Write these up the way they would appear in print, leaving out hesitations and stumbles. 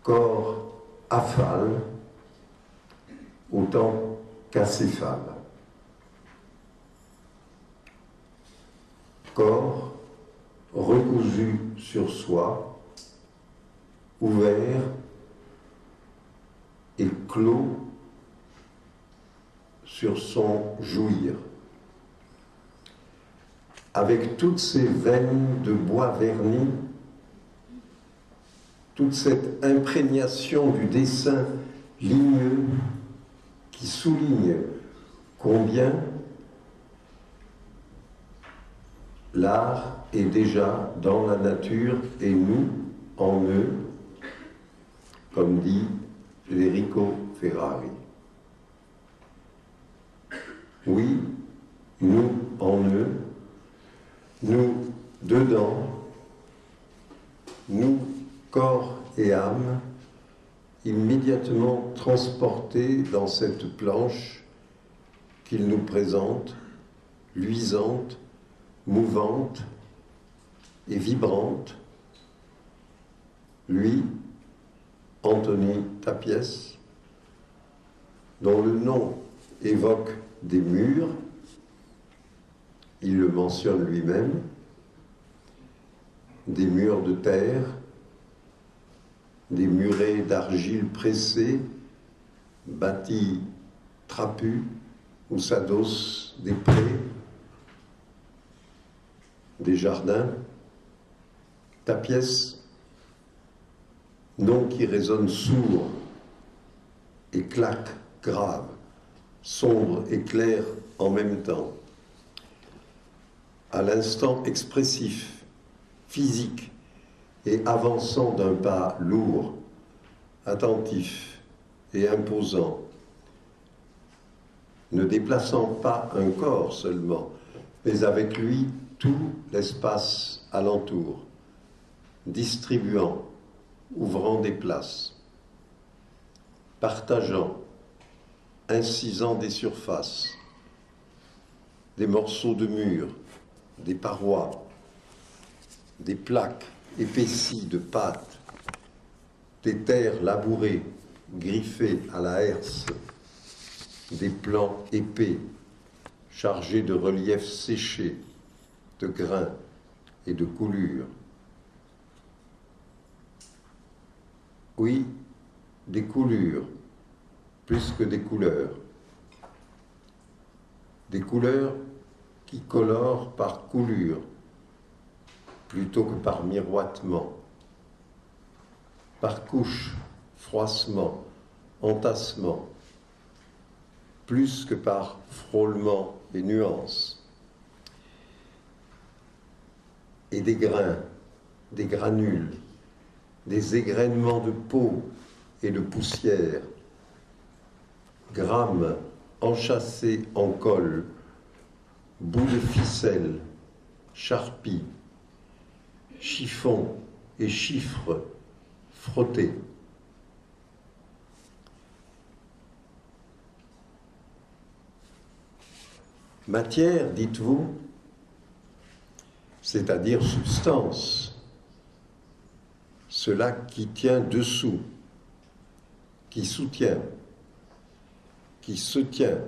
corps aphale autant qu'acéphale. Corps recousu sur soi, ouvert et clos sur son jouir, avec toutes ces veines de bois verni, toute cette imprégnation du dessin ligneux qui souligne combien l'art est déjà dans la nature et nous en eux, comme dit Federico Ferrari. Oui, nous en eux, nous dedans, nous corps et âme, immédiatement transportés dans cette planche qu'il nous présente, luisante, mouvante et vibrante. Lui, Anthony Tapies, dont le nom évoque des murs, il le mentionne lui-même, des murs de terre, des murets d'argile pressée, bâtis trapus, où s'adossent des prés, des jardins. Tapies, nom qui résonne sourd et claque grave, sombre et clair en même temps, à l'instant expressif, physique et avançant d'un pas lourd, attentif et imposant, ne déplaçant pas un corps seulement, mais avec lui tout l'espace alentour, distribuant, ouvrant des places, partageant, incisant des surfaces, des morceaux de murs, des parois, des plaques épaissies de pâte, des terres labourées, griffées à la herse, des plans épais, chargés de reliefs séchés, de grains et de coulures. Oui, des coulures, plus que des couleurs. Des couleurs qui colorent par coulure, plutôt que par miroitement, par couche, froissement, entassement, plus que par frôlement et nuances. Et des grains, des granules, des égrainements de peau et de poussière, grammes enchâssés en colle, bouts de ficelle, charpie, chiffons et chiffres frottés. Matière, dites-vous, c'est-à-dire substance, cela qui tient dessous, qui soutient, qui se tient,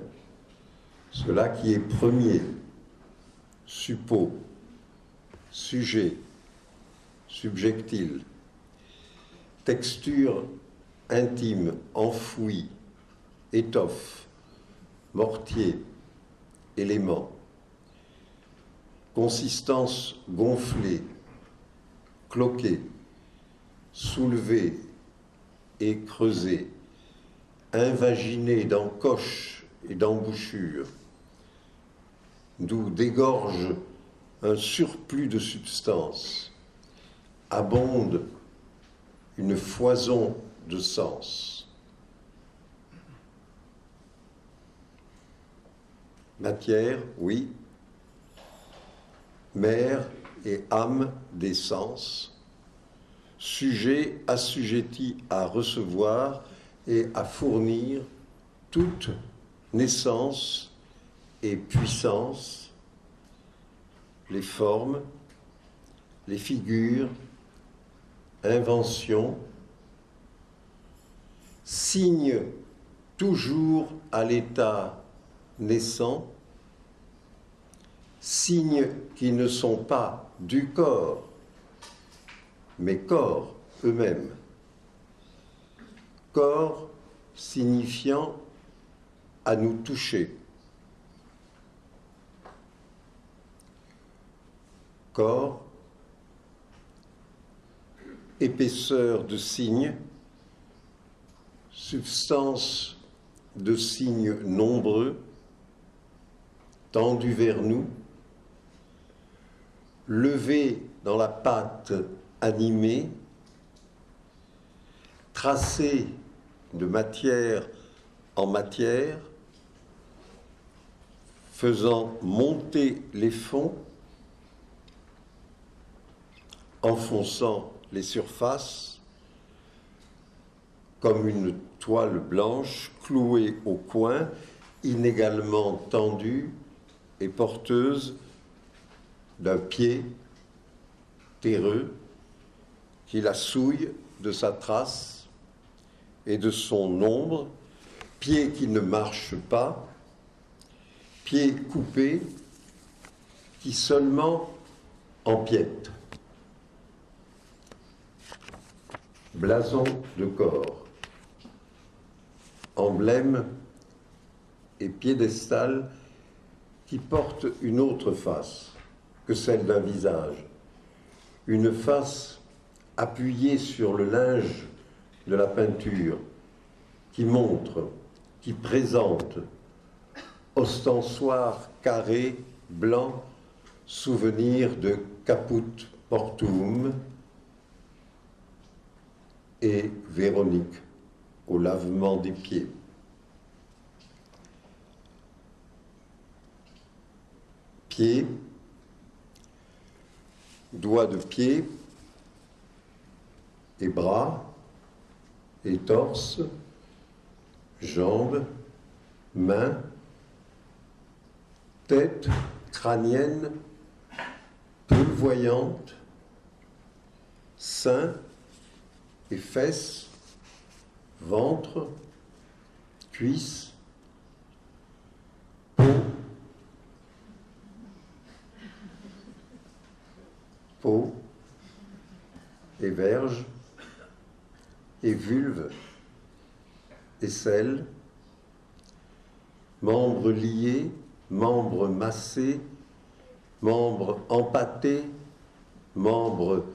cela qui est premier, suppôt, sujet, subjectile, texture intime, enfouie, étoffe, mortier, élément, consistance gonflée, cloquée, soulevée et creusée, invaginée d'encoches et d'embouchures, d'où dégorge un surplus de substance, abonde une foison de sens. Matière, oui, mère et âme des sens, sujet assujetti à recevoir et à fournir toute naissance et puissance, les formes, les figures, inventions, signe toujours à l'état naissant, signes qui ne sont pas du corps, mais corps eux-mêmes. Corps signifiant à nous toucher. Corps, épaisseur de signes, substance de signes nombreux, tendus vers nous, levés dans la pâte animée, tracés de matière en matière, faisant monter les fonds, enfonçant les surfaces, comme une toile blanche clouée au coin, inégalement tendue et porteuse d'un pied terreux qui la souille de sa trace et de son ombre, pied qui ne marche pas, pied coupé qui seulement empiète. Blason de corps, emblème et piédestal qui porte une autre face que celle d'un visage, une face appuyée sur le linge de la peinture qui montre, qui présente, ostensoir carré, blanc, souvenir de caput portuum, et Véronique au lavement des pieds. Pieds, doigts de pied et bras et torse, jambes, mains, tête crânienne, peu voyante, sein et fesses, ventre, cuisses, peau et verge et vulve et selle, membres liés, membres massés, membres empâtés, membres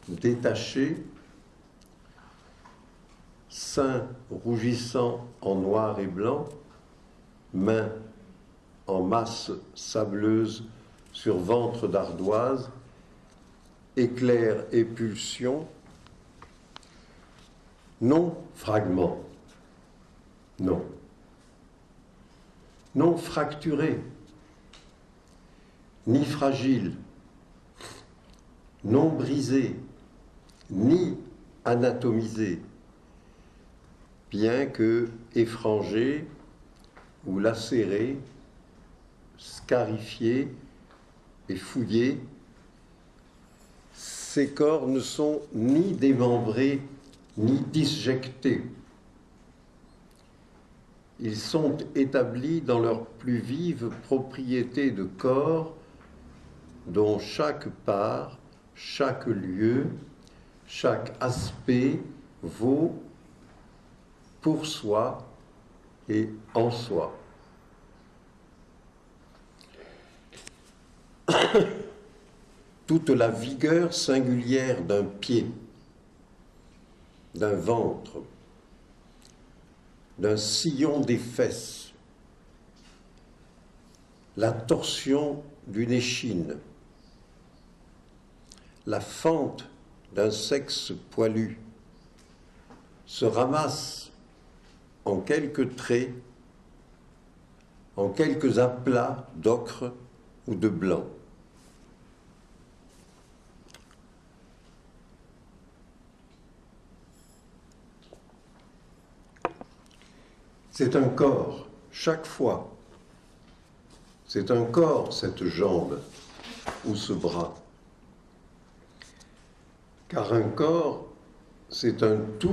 détachés, sein rougissant en noir et blanc, mains en masse sableuse sur ventre d'ardoise, éclair et pulsion, non fragment, non, non fracturé, ni fragile, non brisé, ni anatomisé, bien que effrangé ou lacéré, scarifié et fouillé, ces corps ne sont ni démembrés ni disjectés. Ils sont établis dans leur plus vive propriété de corps, dont chaque part, chaque lieu, chaque aspect vaut pour soi et en soi. Toute la vigueur singulière d'un pied, d'un ventre, d'un sillon des fesses, la torsion d'une échine, la fente d'un sexe poilu se ramasse en quelques traits, en quelques aplats d'ocre ou de blanc. C'est un corps, chaque fois. C'est un corps, cette jambe ou ce bras. Car un corps, c'est un tout